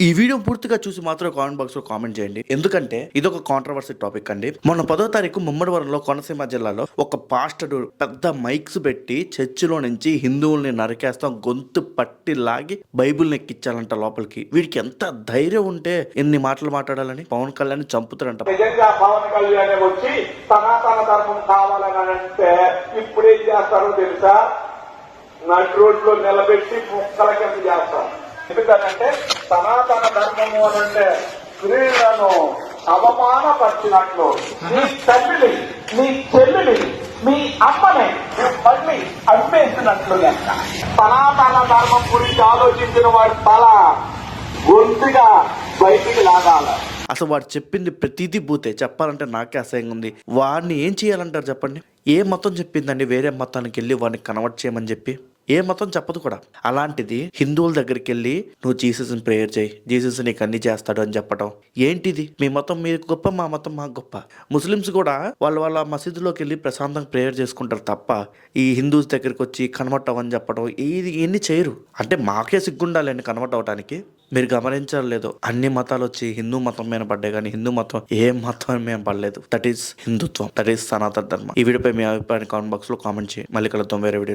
ఈ వీడియో పూర్తిగా చూసి మాత్రం కామెంట్ బాక్స్ లో కామెంట్ చేయండి. ఎందుకంటే ఇది ఒక కాంట్రవర్సీ టాపిక్ అండి. మొన్న 10వ తారీఖు ముమ్మడివరంలో కోనసీమ జిల్లాలో ఒక పాస్టర్ పెద్ద మైక్స్ పెట్టి చర్చిలో నుంచి హిందువుల్ని నరికేస్తాం, గొంతు పట్టి లాగి బైబుల్ ఎక్కించాలంట లోపలికి. వీడికి ఎంత ధైర్యం ఉంటే ఎన్ని మాటలు మాట్లాడాలని? పవన్ కళ్యాణ్ చంపుతారంట. నిజంగా పవన్ కళ్యాణ్ వచ్చి సనాతన ధర్మం కావాలని అంటే ఇప్పుడు ఏం చేస్తారో తెలుసా? నటి రోడ్లో నిలబెట్టి ముక్కల కింద చేస్తారు. ఎందుకంటే సనాతన ధర్మము అనంటే స్త్రీలను అవమానపరిచినట్లు మీ తల్లిని, మీ చెల్లిని, మీ అమ్మని మళ్ళీ అమ్మేసినట్లు లెక్క. సనాతన ధర్మం గురించి ఆలోచించిన వాడి తల గొంతుగా బయటికి లాగాల. అసలు వాడు చెప్పింది ప్రతిదీ బూతే. చెప్పాలంటే నాకే అసహ్యంగా ఉంది. వాడిని ఏం చేయాలంటారు చెప్పండి? ఏ మతం చెప్పిందండి వేరే మతానికి వెళ్ళి వాడిని కన్వర్ట్ చేయమని చెప్పి? ఏ మతం చెప్పదు కూడా. అలాంటిది హిందువుల దగ్గరికి వెళ్ళి నువ్వు జీసస్ని ప్రేయర్ చేయి, జీసస్ నీకు అన్ని చేస్తాడు అని చెప్పడం ఏంటిది? మీ మతం మీరు గొప్ప, మా మతం మాకు గొప్ప. ముస్లిమ్స్ కూడా వాళ్ళ మసీదులోకి వెళ్ళి ప్రశాంతంగా ప్రేయర్ చేసుకుంటారు తప్ప ఈ హిందూస్ దగ్గరికి వచ్చి కన్వర్ట్ అవ్వని చెప్పడం ఇవన్నీ చేయరు. అంటే మాకే సిగ్గుండాలండి కన్వర్ట్ అవ్వడానికి. మీరు గమనించాలి లేదో, అన్ని మతాలు వచ్చి హిందూ మతం మీద పడ్డాయి కానీ హిందూ మతం ఏ మతం మేము పడలేదు. దట్ ఈస్ హిందుత్వం, దట్ ఈస్ సనాతన ధర్మ. ఈ వీడియోపై మీ అభిప్రాయాన్ని కామెంట్ బాక్స్ లో కామెంట్ చేయి. మళ్ళీ కలుద్దాం వేరే వీడియోలో.